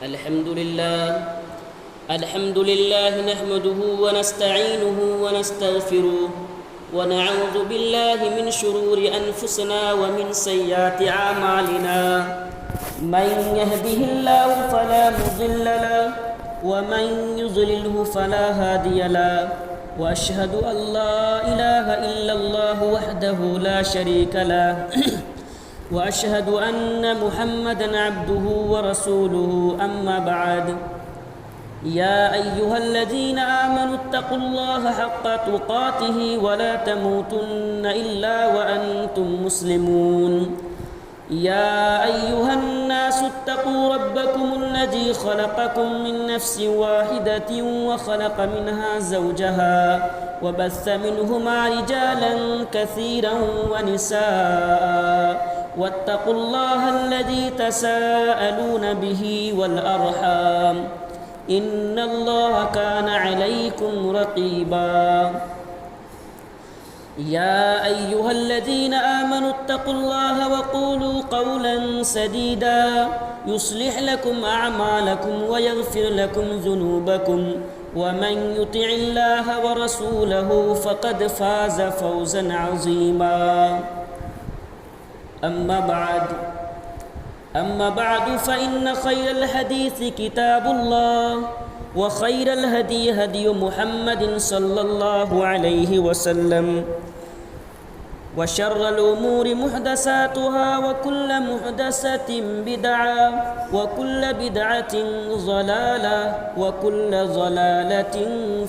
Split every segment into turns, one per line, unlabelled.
الحمد لله نحمده ونستعينه ونستغفره ونعوذ بالله من شرور أنفسنا ومن سيئات أعمالنا من يهده الله فلا مضل له ومن يضلله فلا هادي له وأشهد أن لا إله إلا الله وحده لا شريك له وأشهد أن محمدًا عبده ورسوله أما بعد يا أيها الذين آمنوا اتقوا الله حق تقاته ولا تموتن إلا وأنتم مسلمون يا أيها الناس اتقوا ربكم الذي خلقكم من نفس واحدة وخلق منها زوجها وبث منهما رجالا كثيرا ونساء واتقوا الله الذي تساءلون به والأرحام إن الله كان عليكم رقيبا يا أيها الذين آمنوا اتقوا الله وقولوا قولا سديدا يصلح لكم أعمالكم ويغفر لكم ذنوبكم ومن يطع الله ورسوله فقد فاز فوزا عظيما أما بعد فإن خير الحديث كتاب الله وخير الهدي هدي محمد صلى الله عليه وسلم وشر الأمور محدثاتها وكل محدثة بدعة وكل بدعة ضلالة وكل ضلالة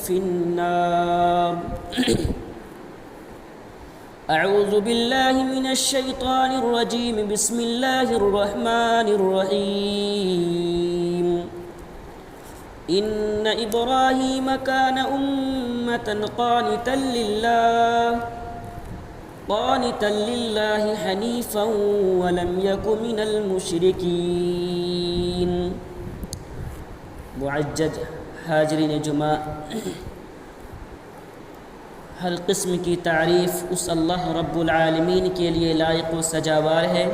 في النار أعوذ بالله من الشيطان الرجيم بسم الله الرحمن الرحيم إن إبراهيم كان أمة قانتا لله حنيفا ولم يك من المشركين معجد حاضرین جمعہ، ہر قسم کی تعریف اس اللہ رب العالمین کے لیے لائق و سجاوار ہے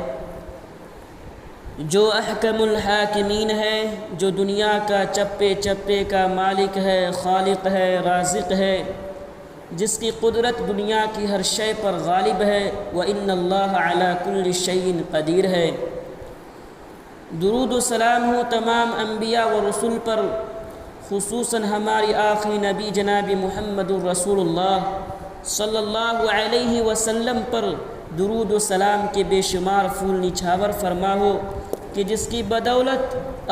جو احکم الحاکمین ہے، جو دنیا کا چپے چپے کا مالک ہے، خالق ہے، رازق ہے، جس کی قدرت دنیا کی ہر شے پر غالب ہے۔ وَإِنَّ اللَّهَ عَلَى كُلِّ شَيْءٍ قدیر ہے۔ درود و سلام ہو تمام انبیاء و رسول پر، خصوصاً ہماری آخری نبی جناب محمد الرسول اللہ صلی اللہ علیہ وسلم پر درود و سلام کے بے شمار پھول نچھاور فرما ہو کہ جس کی بدولت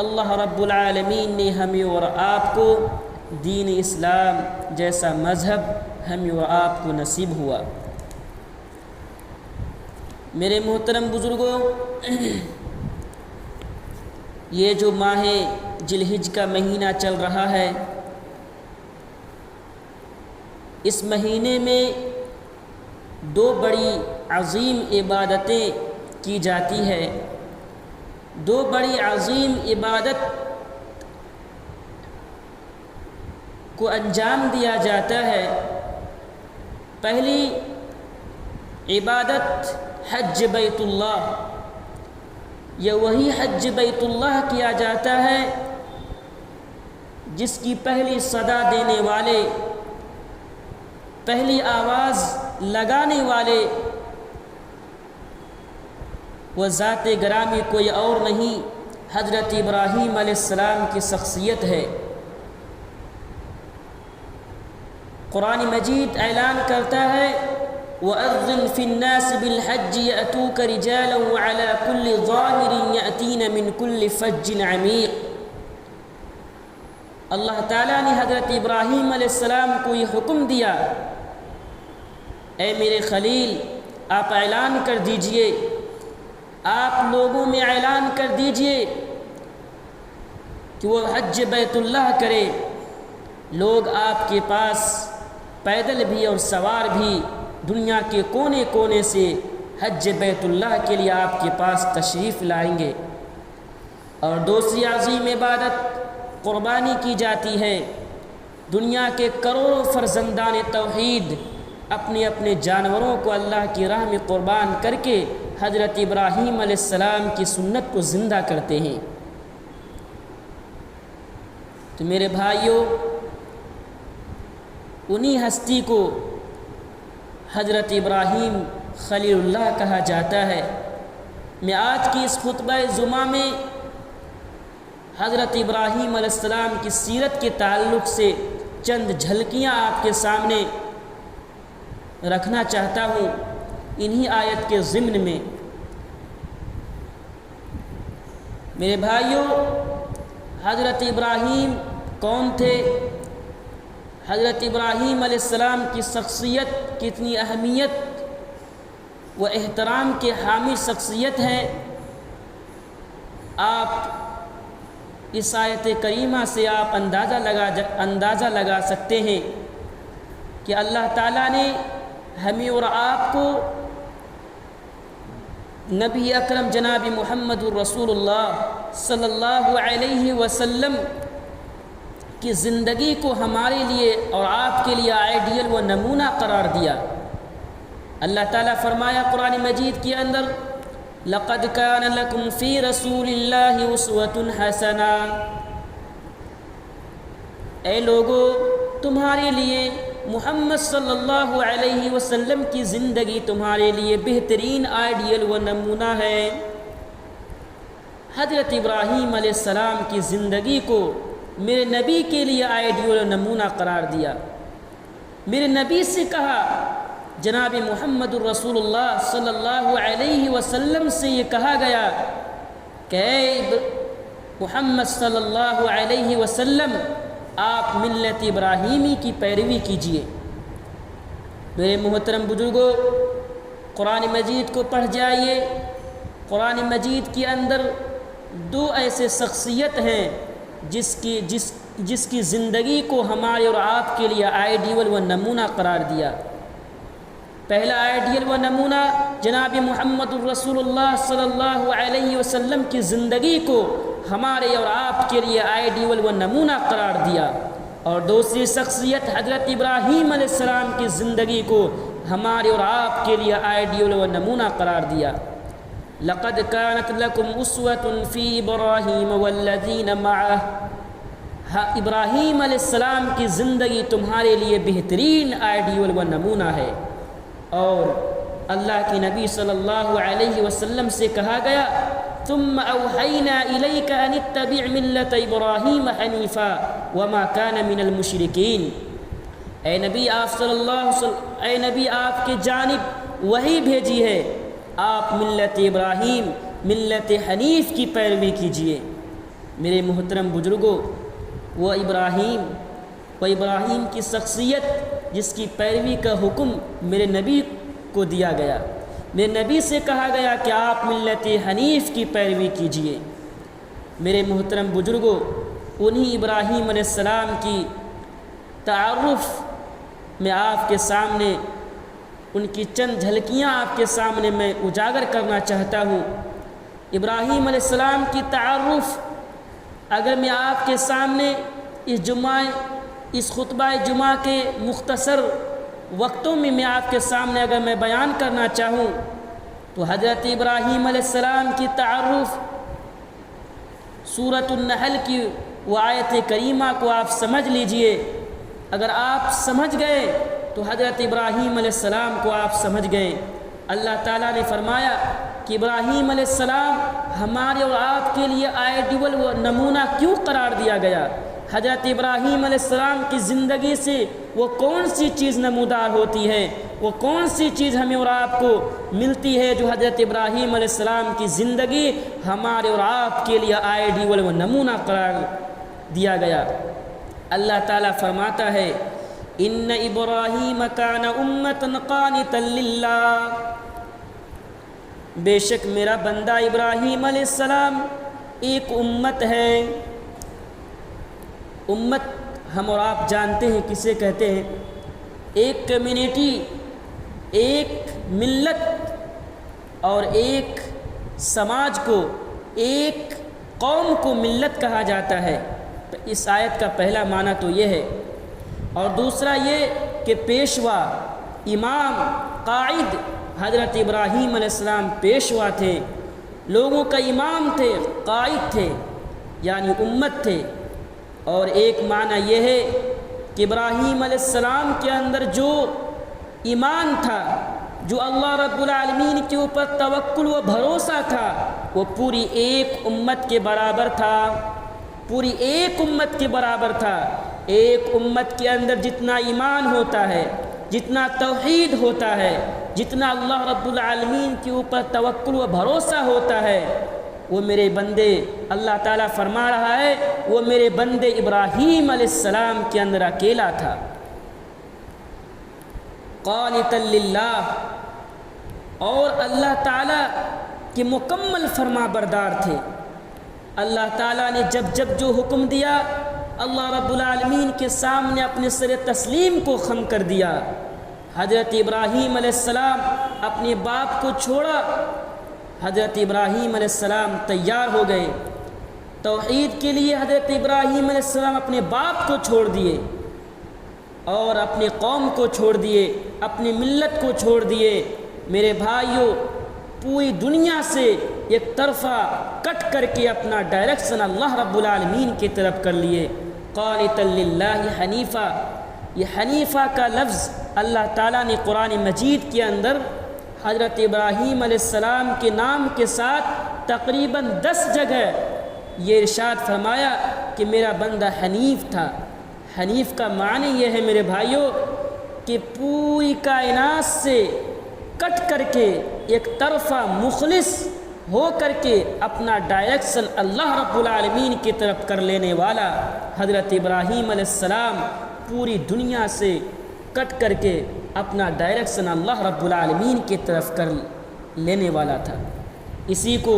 اللہ رب العالمین نے ہمیں اور آپ کو دین اسلام جیسا مذہب ہمیں اور آپ کو نصیب ہوا۔ میرے محترم بزرگوں، یہ جو ماہ ذی الحجہ کا مہینہ چل رہا ہے، اس مہینے میں دو بڑی عظیم عبادتیں کی جاتی ہے، دو بڑی عظیم عبادت کو انجام دیا جاتا ہے۔ پہلی عبادت حج بیت اللہ، یہ وہی حج بیت اللہ کیا جاتا ہے جس کی پہلی صدا دینے والے، پہلی آواز لگانے والے وہ ذات گرامی کوئی اور نہیں، حضرت ابراہیم علیہ السلام کی شخصیت ہے۔ قرآن مجید اعلان کرتا ہے وَأَذِّنْ فِي النَّاسِ بِالْحَجِّ يَأْتُوكَ رِجَالًا وَعَلَى كُلِّ ضَامِرٍ يَأْتِينَ مِنْ كُلِّ فَجٍّ عَمِيقٍ۔ اللہ تعالیٰ نے حضرت ابراہیم علیہ السلام کو یہ حکم دیا، اے میرے خلیل، آپ اعلان کر دیجئے، آپ لوگوں میں اعلان کر دیجئے کہ وہ حج بیت اللہ کرے۔ لوگ آپ کے پاس پیدل بھی اور سوار بھی دنیا کے کونے کونے سے حج بیت اللہ کے لیے آپ کے پاس تشریف لائیں گے۔ اور دوسری عظیم عبادت قربانی کی جاتی ہے۔ دنیا کے کروڑوں فرزندان توحید اپنے اپنے جانوروں کو اللہ کی راہ میں قربان کر کے حضرت ابراہیم علیہ السلام کی سنت کو زندہ کرتے ہیں۔ تو میرے بھائیوں، انہی ہستی کو حضرت ابراہیم خلیل اللہ کہا جاتا ہے۔ میں آج کی اس خطبہ جمعہ میں حضرت ابراہیم علیہ السلام کی سیرت کے تعلق سے چند جھلکیاں آپ کے سامنے رکھنا چاہتا ہوں انہی آیت کے ضمن میں۔ میرے بھائیوں، حضرت ابراہیم کون تھے؟ حضرت ابراہیم علیہ السلام کی شخصیت کتنی اہمیت و احترام کے حامل شخصیت ہے، آپ اس آیت کریمہ سے آپ اندازہ لگا سکتے ہیں کہ اللہ تعالیٰ نے ہمیں اور آپ کو نبی اکرم جناب محمد الرسول اللہ صلی اللہ علیہ وسلم کی زندگی کو ہمارے لیے اور آپ کے لیے آئیڈیل و نمونہ قرار دیا۔ اللہ تعالیٰ فرمایا قرآن مجید کے اندر، لَقَدْ كَانَ لَكُمْ فِي رَسُولِ اللَّهِ أُسْوَةٌ حَسَنَةٌ، اے لوگو تمہارے لیے محمد صلی اللہ علیہ وسلم کی زندگی تمہارے لیے بہترین آئیڈیل و نمونہ ہے۔ حضرت ابراہیم علیہ السلام کی زندگی کو میرے نبی کے لیے آئیڈیل و نمونہ قرار دیا۔ میرے نبی سے کہا، جناب محمد الرسول اللہ صلی اللہ علیہ وسلم سے یہ کہا گیا کہ اے محمد صلی اللہ علیہ وسلم، آپ ملت ابراہیمی کی پیروی کیجیے۔ میرے محترم بزرگوں، قرآن مجید کو پڑھ جائیے۔ قرآن مجید کے اندر دو ایسے شخصیت ہیں جس کی زندگی کو ہمارے اور آپ کے لیے آئیڈیل و نمونہ قرار دیا۔ پہلا آئیڈیل و نمونہ جناب محمد الرسول اللہ صلی اللہ علیہ وسلم کی زندگی کو ہمارے اور آپ کے لیے آئیڈیل و نمونہ قرار دیا، اور دوسری شخصیت حضرت ابراہیم علیہ السلام کی زندگی کو ہمارے اور آپ کے لیے آئیڈیل و نمونہ قرار دیا۔ لقد كانت لكم اسوة في ابراہیم والذین معہ، ابراہیم علیہ السلام کی زندگی تمہارے لیے بہترین آئیڈیل و نمونہ ہے۔ اور اللہ کے نبی صلی اللہ علیہ وسلم سے کہا گیا، ثم اوحینا الیک ان اتبع ملت ابراہیم حنیفا وما کان من المشرکین، اے نبی آپ کے جانب وحی بھیجی ہے، آپ ملت ابراہیم، ملت حنیف کی پیروی کیجیے۔ میرے محترم بزرگوں، وہ ابراہیم کی شخصیت جس کی پیروی کا حکم میرے نبی کو دیا گیا، میرے نبی سے کہا گیا کہ آپ ملت حنیف کی پیروی کیجیے۔ میرے محترم بزرگوں، انہی ابراہیم علیہ السلام کی تعارف میں آپ کے سامنے ان کی چند جھلکیاں آپ کے سامنے میں اجاگر کرنا چاہتا ہوں۔ ابراہیم علیہ السلام کی تعارف اگر میں آپ کے سامنے اس خطبہ جمعہ کے مختصر وقتوں میں آپ کے سامنے اگر میں بیان کرنا چاہوں تو حضرت ابراہیم علیہ السلام کی تعارف سورۃ النحل کی وہ آیت کریمہ کو آپ سمجھ لیجئے۔ اگر آپ سمجھ گئے تو حضرت ابراہیم علیہ السلام کو آپ سمجھ گئے۔ اللہ تعالیٰ نے فرمایا کہ ابراہیم علیہ السلام ہمارے اور آپ کے لیے آئیڈیل و نمونہ کیوں قرار دیا گیا؟ حضرت ابراہیم علیہ السلام کی زندگی سے وہ کون سی چیز نمودار ہوتی ہے، وہ کون سی چیز ہمیں اور آپ کو ملتی ہے جو حضرت ابراہیم علیہ السلام کی زندگی ہمارے اور آپ کے لیے آئیڈیل و نمونہ قرار دیا گیا؟ اللہ تعالیٰ فرماتا ہے، ان ابراہیم کان امۃ قانتا للہ، بے شک میرا بندہ ابراہیم علیہ السلام ایک امت ہے۔ امت ہم اور آپ جانتے ہیں کسے کہتے ہیں؟ ایک کمیونٹی، ایک ملت اور ایک سماج کو، ایک قوم کو ملت کہا جاتا ہے۔ اس آیت کا پہلا معنی تو یہ ہے، اور دوسرا یہ کہ پیشوا، امام، قائد حضرت ابراہیم علیہ السلام پیشوا تھے، لوگوں کا امام تھے، قائد تھے، یعنی امت تھے۔ اور ایک معنی یہ ہے کہ ابراہیم علیہ السلام کے اندر جو ایمان تھا، جو اللہ رب العالمین کے اوپر توکل و بھروسہ تھا، وہ پوری ایک امت کے برابر تھا، پوری ایک امت کے برابر تھا۔ ایک امت کے اندر جتنا ایمان ہوتا ہے، جتنا توحید ہوتا ہے، جتنا اللہ رب العالمین کے اوپر توکل و بھروسہ ہوتا ہے، وہ میرے بندے، اللہ تعالیٰ فرما رہا ہے، وہ میرے بندے ابراہیم علیہ السلام کے اندر اکیلا تھا۔ قانتا للہ، اور اللہ تعالیٰ کے مکمل فرما بردار تھے۔ اللہ تعالیٰ نے جب جو حکم دیا، اللہ رب العالمین کے سامنے اپنے سر تسلیم کو خم کر دیا۔ حضرت ابراہیم علیہ السلام اپنے باپ کو چھوڑا، حضرت ابراہیم علیہ السلام تیار ہو گئے توحید کے لیے۔ حضرت ابراہیم علیہ السلام اپنے باپ کو چھوڑ دیے اور اپنے قوم کو چھوڑ دیے، اپنی ملت کو چھوڑ دیے۔ میرے بھائیوں، پوری دنیا سے ایک طرفہ کٹ کر کے اپنا ڈائریکشن اللہ رب العالمین کی طرف کر لیے۔ قانتا للہ حنیفہ، یہ حنیفہ کا لفظ اللہ تعالیٰ نے قرآن مجید کے اندر حضرت ابراہیم علیہ السلام کے نام کے ساتھ تقریباً 10 جگہ یہ ارشاد فرمایا کہ میرا بندہ حنیف تھا۔ حنیف کا معنی یہ ہے میرے بھائیوں کہ پوری کائنات سے کٹ کر کے ایک طرفہ مخلص ہو کر کے اپنا ڈائریکشن اللہ رب العالمین کی طرف کر لینے والا حضرت ابراہیم علیہ السلام پوری دنیا سے کٹ کر کے اپنا ڈائریکشن اللہ رب العالمین کی طرف کر لینے والا تھا۔ اسی کو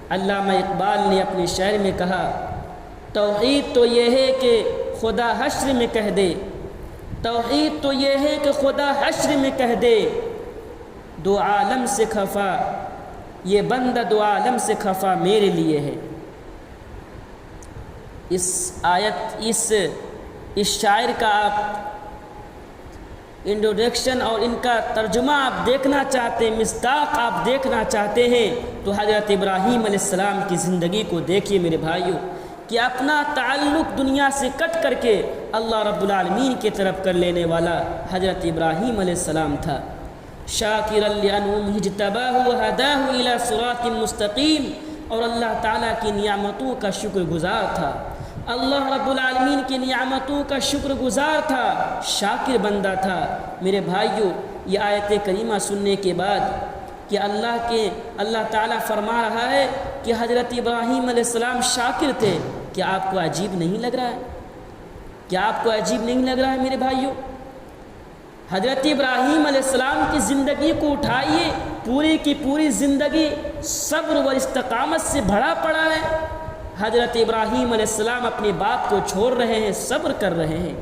علامہ اقبال نے اپنے شعر میں کہا، توحید تو یہ ہے کہ خدا حشر میں کہہ دے، توحید تو یہ ہے کہ خدا حشر میں کہہ دے، دو عالم سے خفا یہ بندہ دو عالم سے خفا میرے لیے ہے۔ اس آیت، اس شاعر کا آپ انٹروڈکشن اور ان کا ترجمہ آپ دیکھنا چاہتے ہیں، مصداق آپ دیکھنا چاہتے ہیں تو حضرت ابراہیم علیہ السلام کی زندگی کو دیکھیے میرے بھائیوں، کہ اپنا تعلق دنیا سے کٹ کر کے اللہ رب العالمین کی طرف کر لینے والا حضرت ابراہیم علیہ السلام تھا۔ شاکرا لانعمہ اجتباہ وہداہ الی صراط مستقیم، اور اللہ تعالیٰ کی نعمتوں کا شکر گزار تھا، اللہ رب العالمین کی نعمتوں کا شکر گزار تھا، شاکر بندہ تھا۔ میرے بھائیوں، یہ آیت کریمہ سننے کے بعد کہ اللہ تعالیٰ فرما رہا ہے کہ حضرت ابراہیم علیہ السلام شاکر تھے، کیا آپ کو عجیب نہیں لگ رہا ہے؟ کیا آپ کو عجیب نہیں لگ رہا ہے میرے بھائیوں؟ حضرت ابراہیم علیہ السلام کی زندگی کو اٹھائیے، پوری کی پوری زندگی صبر و استقامت سے بھرا پڑا ہے۔ حضرت ابراہیم علیہ السلام اپنے باپ کو چھوڑ رہے ہیں، صبر کر رہے ہیں،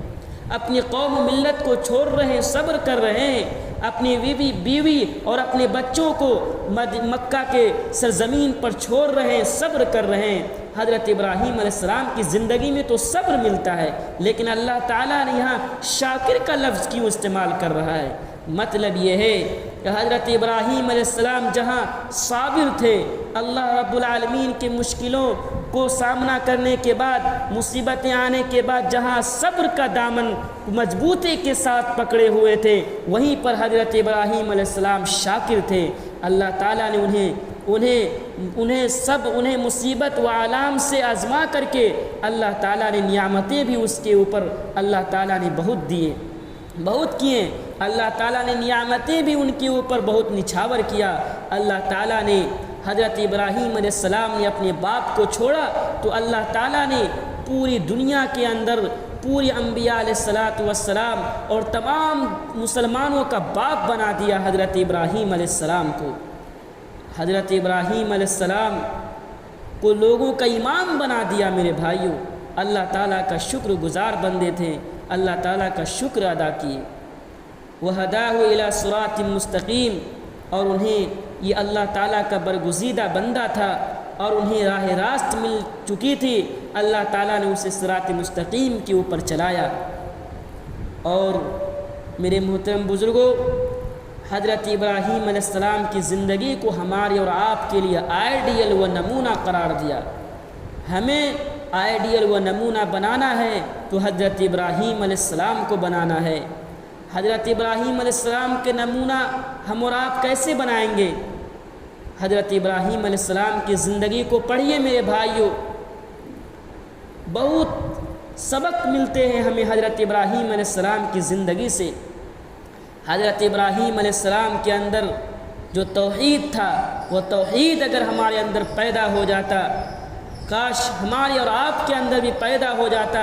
اپنی قوم و ملت کو چھوڑ رہے ہیں، صبر کر رہے ہیں، اپنی بیوی اور اپنے بچوں کو مکہ کے سرزمین پر چھوڑ رہے ہیں، صبر کر رہے ہیں۔ حضرت ابراہیم علیہ السلام کی زندگی میں تو صبر ملتا ہے، لیکن اللہ تعالیٰ نے یہاں شاکر کا لفظ کیوں استعمال کر رہا ہے؟ مطلب یہ ہے کہ حضرت ابراہیم علیہ السلام جہاں صابر تھے، اللہ رب العالمین کے مشکلوں کو سامنا کرنے کے بعد، مصیبتیں آنے کے بعد جہاں صبر کا دامن مضبوطی کے ساتھ پکڑے ہوئے تھے، وہیں پر حضرت ابراہیم علیہ السلام شاکر تھے۔ اللہ تعالیٰ نے انہیں مصیبت و آلام سے آزما کر کے اللہ تعالیٰ نے نعمتیں بھی اس کے اوپر اللہ تعالیٰ نے بہت کیے، اللہ تعالیٰ نے نعمتیں بھی ان کے اوپر بہت نچھاور کیا۔ اللہ تعالیٰ نے حضرت ابراہیم علیہ السلام نے اپنے باپ کو چھوڑا تو اللہ تعالیٰ نے پوری دنیا کے اندر پوری انبیاء علیہ السلام اور تمام مسلمانوں کا باپ بنا دیا حضرت ابراہیم علیہ السلام کو۔ حضرت ابراہیم علیہ السلام کو لوگوں کا امام بنا دیا میرے بھائیوں۔ اللہ تعالیٰ کا شکر گزار بندے تھے، اللہ تعالیٰ کا شکر ادا کیے۔ وہداہ الی صراط مستقیم، اور انہیں یہ اللہ تعالیٰ کا برگزیدہ بندہ تھا اور انہیں راہ راست مل چکی تھی، اللہ تعالیٰ نے اسے صراط مستقیم کے اوپر چلایا۔ اور میرے محترم بزرگوں، حضرت ابراہیم علیہ السلام کی زندگی کو ہمارے اور آپ کے لیے آئیڈیل و نمونہ قرار دیا۔ ہمیں آئیڈیل و نمونہ بنانا ہے تو حضرت ابراہیم علیہ السلام کو بنانا ہے۔ حضرت ابراہیم علیہ السلام کے نمونہ ہم اور آپ کیسے بنائیں گے؟ حضرت ابراہیم علیہ السلام کی زندگی کو پڑھیے میرے بھائیوں، بہت سبق ملتے ہیں ہمیں حضرت ابراہیم علیہ السلام کی زندگی سے۔ حضرت ابراہیم علیہ السلام کے اندر جو توحید تھا، وہ توحید اگر ہمارے اندر پیدا ہو جاتا، کاش ہمارے اور آپ کے اندر بھی پیدا ہو جاتا۔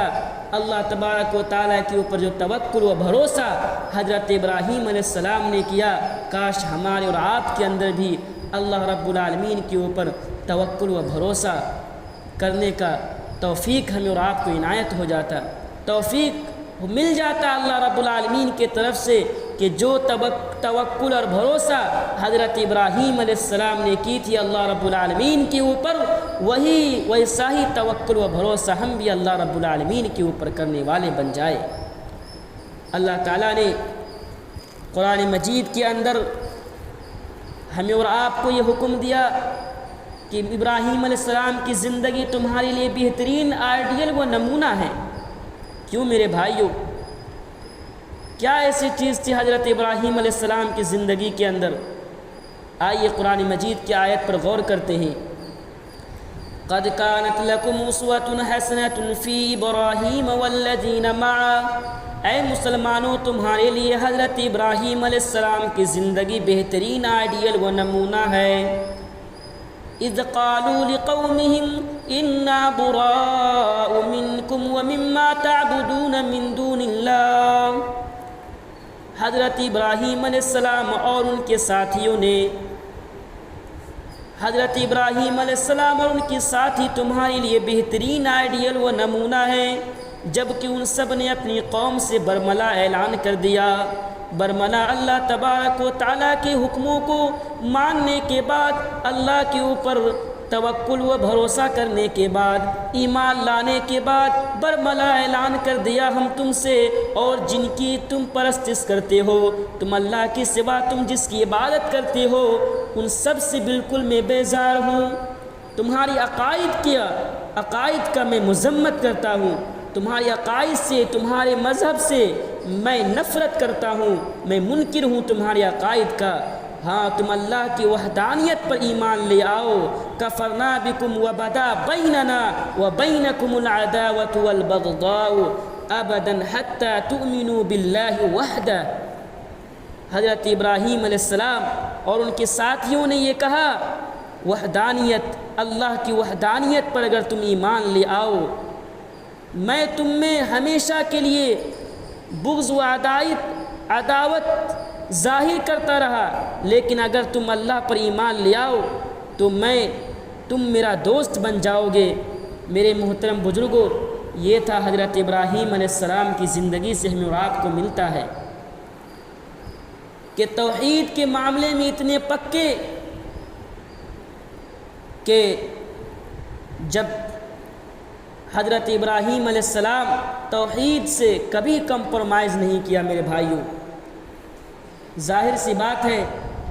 اللہ تبارک و تعالیٰ کے اوپر جو توکل و بھروسہ حضرت ابراہیم علیہ السلام نے کیا، کاش ہمارے اور آپ کے اندر بھی اللہ رب العالمین کے اوپر توکل و بھروسہ کرنے کا توفیق ہمیں اور آپ کو عنایت ہو جاتا، توفیق مل جاتا اللہ رب العالمین کی طرف سے کہ جو توکل اور بھروسہ حضرت ابراہیم علیہ السلام نے کی تھی اللہ رب العالمین کے اوپر، وہی ویسا ہی توکل و بھروسہ ہم بھی اللہ رب العالمین کے اوپر کرنے والے بن جائے۔ اللہ تعالیٰ نے قرآن مجید کے اندر ہمیں اور آپ کو یہ حکم دیا کہ ابراہیم علیہ السلام کی زندگی تمہارے لیے بہترین آئیڈیل و نمونہ ہے۔ کیوں میرے بھائیوں؟ کیا ایسی چیز تھی حضرت ابراہیم علیہ السلام کی زندگی کے اندر؟ آئیے قرآن مجید کی آیت پر غور کرتے ہیں۔ قد كانت لكم اسوة حسنة في ابراہیم والذین معه، اے مسلمانوں تمہارے لیے حضرت ابراہیم علیہ السلام کی زندگی بہترین آئیڈیل و نمونہ ہے۔ اذ قالوا لقومهم انا براء منكم ومما تعبدون من دون اللہ، حضرت ابراہیم علیہ السلام اور ان کے ساتھیوں نے، حضرت ابراہیم علیہ السلام اور ان کے ساتھی تمہارے لیے بہترین آئیڈیل و نمونہ ہے، جبکہ ان سب نے اپنی قوم سے برملا اعلان کر دیا۔ برملا اللہ تبارک و تعالیٰ کے حکموں کو ماننے کے بعد، اللہ کے اوپر توکل و بھروسہ کرنے کے بعد، ایمان لانے کے بعد برملا اعلان کر دیا ہم تم سے اور جن کی تم پرستش کرتے ہو، تم اللہ کے سوا تم جس کی عبادت کرتے ہو، ان سب سے بالکل میں بیزار ہوں۔ تمہاری عقائد کا میں مذمت کرتا ہوں، تمہارے عقائد سے، تمہارے مذہب سے میں نفرت کرتا ہوں، میں منکر ہوں تمہارے عقائد کا۔ ہاں تم اللہ کی وحدانیت پر ایمان لے آؤ۔ کفرنا بکم وبدا بیننا وبینکم العداوۃ والبغضاء ابدا حتی تؤمنوا باللہ وحدہ۔ حضرت ابراہیم علیہ السلام اور ان کے ساتھیوں نے یہ کہا، وحدانیت، اللہ کی وحدانیت پر اگر تم ایمان لے آؤ، میں تم میں ہمیشہ کے لیے بغض و عداوت ظاہر کرتا رہا، لیکن اگر تم اللہ پر ایمان لے آؤ تو تم میرا دوست بن جاؤ گے۔ میرے محترم بزرگوں، یہ تھا حضرت ابراہیم علیہ السلام کی زندگی سے ہمیں اور آپ کو ملتا ہے کہ توحید کے معاملے میں اتنے پکے کہ جب حضرت ابراہیم علیہ السلام توحید سے کبھی کمپرومائز نہیں کیا۔ میرے بھائیوں، ظاہر سی بات ہے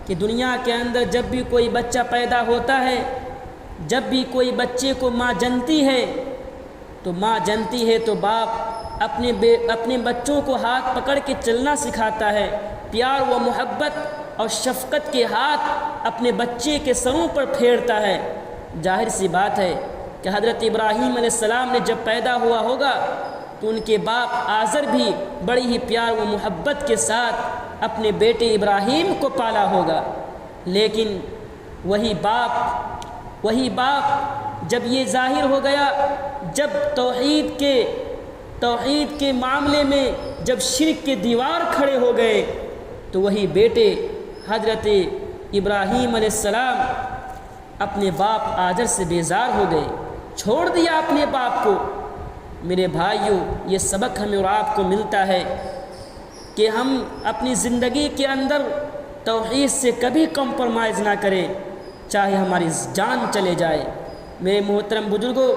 کہ دنیا کے اندر جب بھی کوئی بچہ پیدا ہوتا ہے، جب بھی کوئی بچے کو ماں جنتی ہے تو باپ اپنے بچوں کو ہاتھ پکڑ کے چلنا سکھاتا ہے، پیار و محبت اور شفقت کے ہاتھ اپنے بچے کے سروں پر پھیرتا ہے۔ ظاہر سی بات ہے کہ حضرت ابراہیم علیہ السلام نے جب پیدا ہوا ہوگا تو ان کے باپ آزر بھی بڑی ہی پیار و محبت کے ساتھ اپنے بیٹے ابراہیم کو پالا ہوگا، لیکن وہی باپ جب یہ ظاہر ہو گیا، جب توحید کے معاملے میں جب شرک کے دیوار کھڑے ہو گئے تو وہی بیٹے حضرت ابراہیم علیہ السلام اپنے باپ آزر سے بیزار ہو گئے، چھوڑ دیا اپنے باپ کو۔ میرے بھائیوں، یہ سبق ہمیں اور آپ کو ملتا ہے کہ ہم اپنی زندگی کے اندر توحید سے کبھی کمپرومائز نہ کریں، چاہے ہماری جان چلے جائے۔ میرے محترم بزرگوں،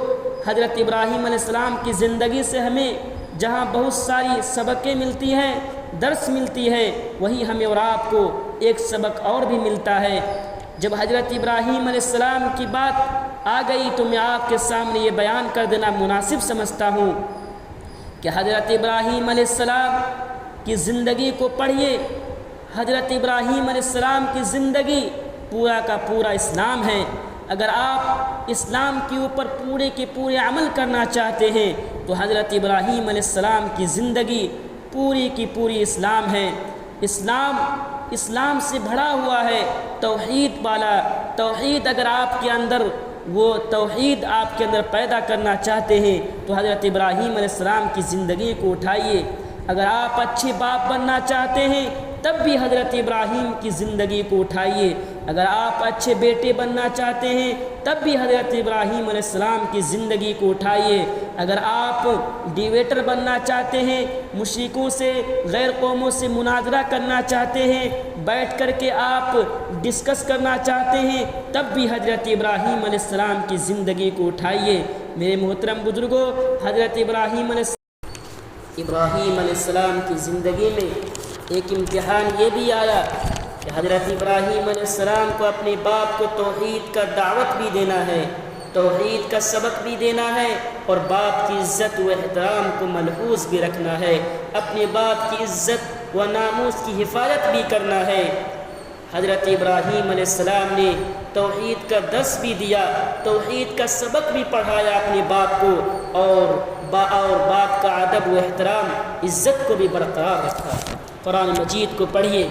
حضرت ابراہیم علیہ السلام کی زندگی سے ہمیں جہاں بہت ساری سبقیں ملتی ہیں، درس ملتی ہے، وہیں ہمیں اور آپ کو ایک سبق اور بھی ملتا ہے۔ جب حضرت ابراہیم علیہ السلام کی بات آ گئی تو میں آپ کے سامنے یہ بیان کر دینا مناسب سمجھتا ہوں کہ حضرت ابراہیم علیہ السلام کی زندگی کو پڑھیے۔ حضرت ابراہیم علیہ السلام کی زندگی پورا کا پورا اسلام ہے۔ اگر آپ اسلام کے اوپر پورے کے پورے عمل کرنا چاہتے ہیں تو حضرت ابراہیم علیہ السلام کی زندگی پوری کی پوری اسلام ہے۔ اسلام سے بھرا ہوا ہے، توحید والا۔ توحید اگر آپ کے اندر وہ توحید آپ کے اندر پیدا کرنا چاہتے ہیں تو حضرت ابراہیم علیہ السلام کی زندگی کو اٹھائیے۔ اگر آپ اچھے باپ بننا چاہتے ہیں تب بھی حضرت ابراہیم کی زندگی کو اٹھائیے۔ اگر آپ اچھے بیٹے بننا چاہتے ہیں تب بھی حضرت ابراہیم علیہ السلام کی زندگی کو اٹھائیے۔ اگر آپ ڈیبیٹر بننا چاہتے ہیں، مشرکوں سے، غیر قوموں سے مناظرہ کرنا چاہتے ہیں، بیٹھ کر کے آپ ڈسکس کرنا چاہتے ہیں تب بھی حضرت ابراہیم علیہ السلام کی زندگی کو اٹھائیے۔ میرے محترم بزرگوں، حضرت ابراہیم علیہ السلام کی زندگی میں ایک امتحان یہ بھی آیا کہ حضرت ابراہیم علیہ السلام کو اپنے باپ کو توحید کا دعوت بھی دینا ہے، توحید کا سبق بھی دینا ہے، اور باپ کی عزت و احترام کو ملحوظ بھی رکھنا ہے، اپنے باپ کی عزت و ناموس کی حفاظت بھی کرنا ہے۔ حضرت ابراہیم علیہ السلام نے توحید کا درس بھی دیا، توحید کا سبق بھی پڑھایا اپنے باپ کو، اور باپ کا ادب و احترام، عزت کو بھی برقرار رکھا۔ قرآن مجید کو پڑھیے۔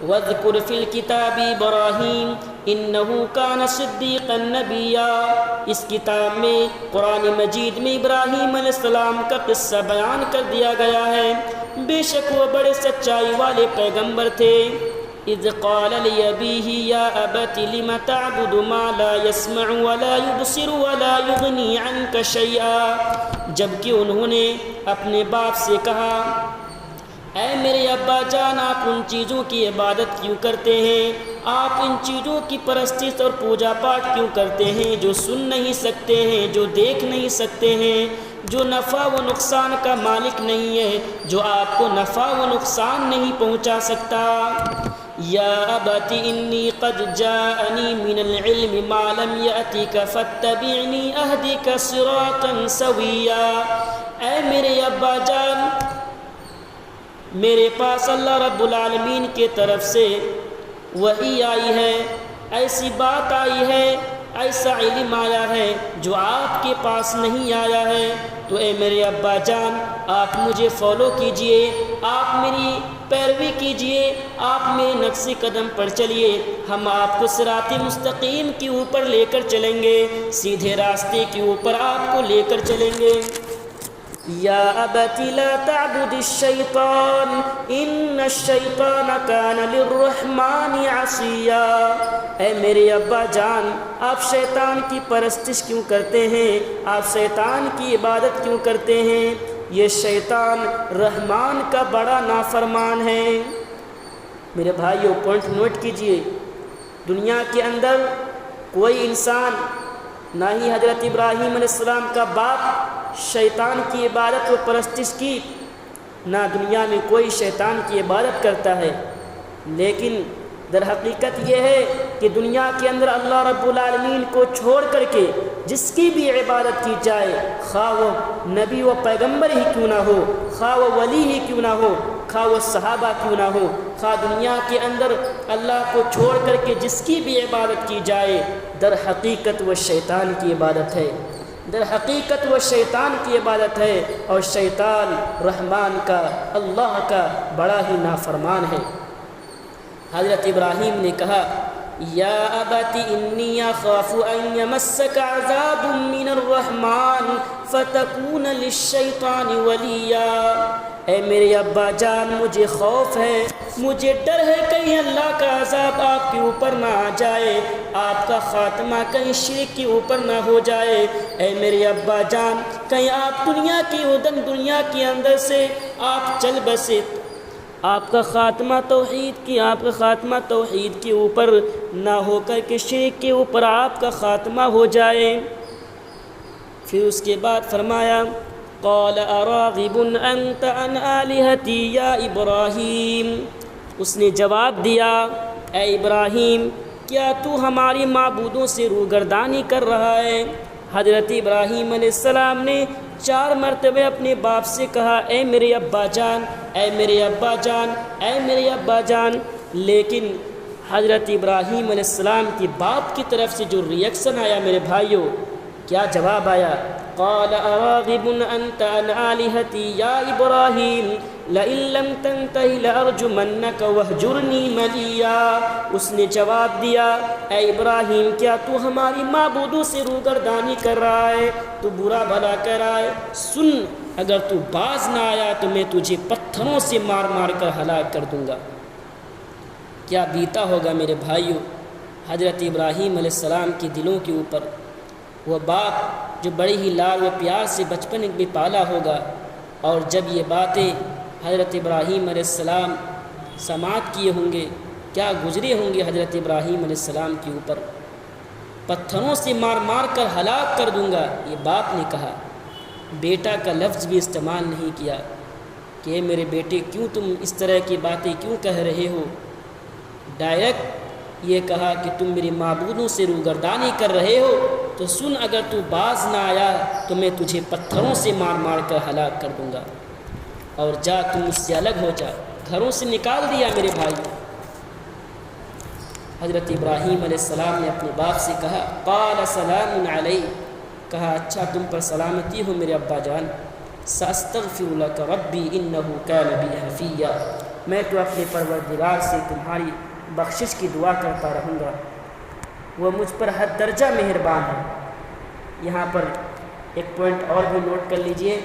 وَاذْكُرْ فِي الْكِتَابِ إِبْرَاهِيمَ إِنَّهُ كَانَ صِدِّيقًا نَبِيًّا۔ اس کتاب میں، قرآن مجید میں ابراہیم علیہ السلام کا قصہ بیان کر دیا گیا ہے۔ بے شک وہ بڑے سچائی والے پیغمبر تھے۔ اذ قال لأبيه يا أبت لم تعبد ما لا يسمع ولا يبصر ولا يغني عنك شيئا۔ جبکہ انہوں نے اپنے باپ سے کہا، اے میرے ابا جان، آپ ان چیزوں کی عبادت کیوں کرتے ہیں؟ آپ ان چیزوں کی پرستش اور پوجا پاٹ کیوں کرتے ہیں جو سن نہیں سکتے ہیں، جو دیکھ نہیں سکتے ہیں، جو نفع و نقصان کا مالک نہیں ہے، جو آپ کو نفع و نقصان نہیں پہنچا سکتا؟ یا ابت انی قد جاءنی من العلم ما لم یأتک فاتبعنی اہدک صراطا سویا۔ اے میرے ابا جان، میرے پاس اللہ رب العالمین کے طرف سے وحی آئی ہے، ایسی بات آئی ہے، ایسا علم آیا ہے جو آپ کے پاس نہیں آیا ہے۔ تو اے میرے ابا جان، آپ مجھے فالو کیجئے، آپ میری پیروی کیجئے، آپ میرے نقش قدم پر چلیے، ہم آپ کو صراط مستقیم کے اوپر لے کر چلیں گے، سیدھے راستے کے اوپر آپ کو لے کر چلیں گے۔ یا ابت لا تعبد الشیطان ان الشیطان کان للرحمن عصیا۔ اے میرے ابا جان، آپ شیطان کی پرستش کیوں کرتے ہیں؟ آپ شیطان کی عبادت کیوں کرتے ہیں؟ یہ شیطان رحمان کا بڑا نافرمان ہے۔ میرے بھائیو، پوائنٹ نوٹ کیجئے، دنیا کے اندر کوئی انسان، نہ ہی حضرت ابراہیم علیہ السلام کا باپ شیطان کی عبادت و پرستش کی، نہ دنیا میں کوئی شیطان کی عبادت کرتا ہے، لیکن در حقیقت یہ ہے کہ دنیا کے اندر اللہ رب العالمین کو چھوڑ کر کے جس کی بھی عبادت کی جائے، خواہ وہ نبی و پیغمبر ہی کیوں نہ ہو، خواہ وہ ولی ہی کیوں نہ ہو، خواہ وہ صحابہ کیوں نہ ہو، خواہ دنیا کے اندر اللہ کو چھوڑ کر کے جس کی بھی عبادت کی جائے، در حقیقت وہ شیطان کی عبادت ہے، در حقیقت وہ شیطان کی عبادت ہے، اور شیطان رحمان کا، اللہ کا بڑا ہی نافرمان ہے۔ حضرت ابراہیم نے کہا، یا ابت انی اخاف ان یمسک عذاب من الرحمن فتکون للشیطان ولیا۔ اے میرے ابا جان، مجھے خوف ہے، مجھے ڈر ہے کہیں اللہ کا عذاب آپ کے اوپر نہ آ جائے، آپ کا خاتمہ کہیں شرک کے اوپر نہ ہو جائے۔ اے میرے ابا جان، کہیں آپ دنیا کی ادن، دنیا کے اندر سے آپ چل بسے، آپ کا خاتمہ توحید کے اوپر نہ ہو کر کے شرک کے اوپر آپ کا خاتمہ ہو جائے۔ پھر اس کے بعد فرمایا، قال اراغب انت عن آلہتی یا ابراہیم۔ اس نے جواب دیا، اے ابراہیم، کیا تو ہماری معبودوں سے روگردانی کر رہا ہے؟ حضرت ابراہیم علیہ السلام نے 4 مرتبہ اپنے باپ سے کہا اے میرے ابا جان، اے میرے ابا جان، اے میرے ابا جان، لیکن حضرت ابراہیم علیہ السلام کی باپ کی طرف سے جو ریئیکشن آیا میرے بھائیوں، کیا جواب آیا؟ قال اراغب انت عن آلہتی یا ابراہیم لئن لم تنتہ لارجمنک واہجرنی ملیا۔ اس نے جواب دیا اے ابراہیم، کیا تو ہماری معبودوں سے روگردانی کر رہا ہے؟ تو برا بھلا کر رہا ہے؟ سن، اگر تو باز نہ آیا تو میں تجھے پتھروں سے مار مار کر ہلاک کر دوں گا۔ کیا بیتا ہوگا میرے بھائیوں حضرت ابراہیم علیہ السلام کے دلوں کے اوپر؟ وہ باپ جو بڑے ہی لاڈ و پیار سے بچپن میں پالا ہوگا، اور جب یہ باتیں حضرت ابراہیم علیہ السلام سماعت کیے ہوں گے، کیا گزرے ہوں گے حضرت ابراہیم علیہ السلام کے اوپر؟ پتھروں سے مار مار کر ہلاک کر دوں گا، یہ باپ نے کہا، بیٹا کا لفظ بھی استعمال نہیں کیا کہ اے میرے بیٹے کیوں تم اس طرح کی باتیں کیوں کہہ رہے ہو؟ ڈائریکٹ یہ کہا کہ تم میری معبودوں سے روگردانی کر رہے ہو تو سن، اگر تو باز نہ آیا تو میں تجھے پتھروں سے مار مار کر ہلاک کر دوں گا، اور جا تم مجھ سے الگ ہو جا۔ گھروں سے نکال دیا میرے بھائی۔ حضرت ابراہیم علیہ السلام نے اپنے باپ سے کہا قال سلام علیہ، کہا اچھا تم پر سلامتی ہو میرے ابا جان، ساستغفر لک ربی انہ کان بی حفیا، میں تو اپنے پروردگار سے تمہاری بخشش کی دعا کرتا رہوں گا، وہ مجھ پر حد درجہ مہربان ہے۔ یہاں پر ایک پوائنٹ اور بھی نوٹ کر لیجئے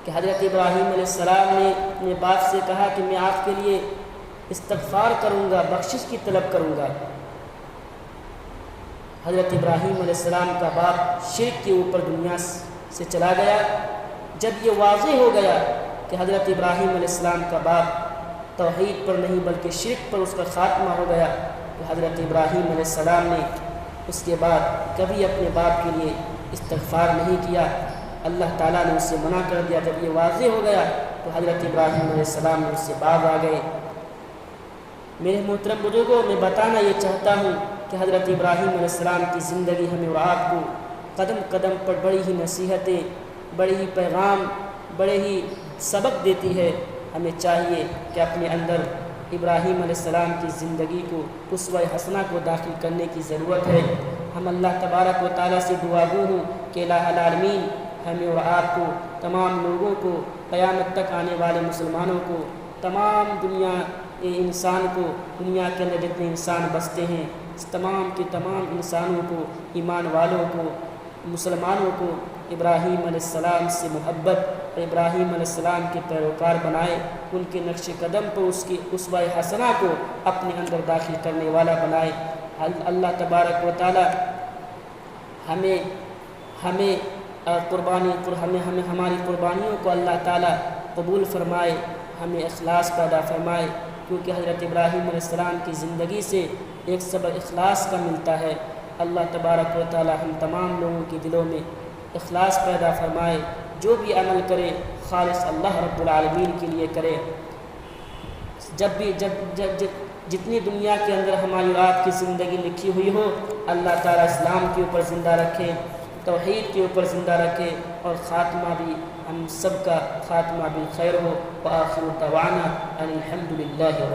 کہ حضرت ابراہیم علیہ السلام نے اپنے باپ سے کہا کہ میں آپ کے لیے استغفار کروں گا، بخشش کی طلب کروں گا۔ حضرت ابراہیم علیہ السلام کا باپ شرک کے اوپر دنیا سے چلا گیا۔ جب یہ واضح ہو گیا کہ حضرت ابراہیم علیہ السلام کا باپ توحید پر نہیں بلکہ شرک پر اس کا خاتمہ ہو گیا، تو حضرت ابراہیم علیہ السلام نے اس کے بعد کبھی اپنے باپ کے لیے استغفار نہیں کیا۔ اللہ تعالیٰ نے اس سے منع کر دیا۔ جب یہ واضح ہو گیا تو حضرت ابراہیم علیہ السلام نے اس سے باز آ گئے۔ میرے محترم بزرگوں، میں بتانا یہ چاہتا ہوں کہ حضرت ابراہیم علیہ السلام کی زندگی ہمیں اور آپ کو قدم قدم پر بڑی ہی نصیحتیں، بڑے ہی پیغام، بڑے ہی سبق دیتی ہے۔ ہمیں چاہیے کہ اپنے اندر ابراہیم علیہ السلام کی زندگی کو، اسوہ حسنہ کو داخل کرنے کی ضرورت ہے۔ ہم اللہ تبارک و تعالیٰ سے دعا گو ہوں کہ الہ العالمین ہمیں اور آپ کو، تمام لوگوں کو، قیامت تک آنے والے مسلمانوں کو، تمام دنیا انسان کو، دنیا کے اندر جتنے انسان بستے ہیں، تمام کے تمام انسانوں کو، ایمان والوں کو، مسلمانوں کو ابراہیم علیہ السلام سے محبت اور ابراہیم علیہ السلام کے پیروکار بنائے، ان کے نقش قدم پر اس کی اسوہ حسنہ کو اپنے اندر داخل کرنے والا بنائے۔ اللہ تبارک و تعالی ہمیں ہماری قربانیوں کو اللہ تعالی قبول فرمائے، ہمیں اخلاص پیدا فرمائے، کیونکہ حضرت ابراہیم علیہ السلام کی زندگی سے ایک سبق اخلاص کا ملتا ہے۔ اللہ تبارک و تعالی ہم تمام لوگوں کے دلوں میں اخلاص پیدا فرمائے، جو بھی عمل کرے خالص اللہ رب العالمین کے لیے کرے۔ جتنی دنیا کے اندر ہماری اور آپ کی زندگی لکھی ہوئی ہو، اللہ تعالیٰ اسلام کے اوپر زندہ رکھے، توحید کے اوپر زندہ رکھے، اور خاتمہ بھی ہم سب کا خاتمہ بالخیر ہو۔ وآخر دعوانا ان الحمد للہ رب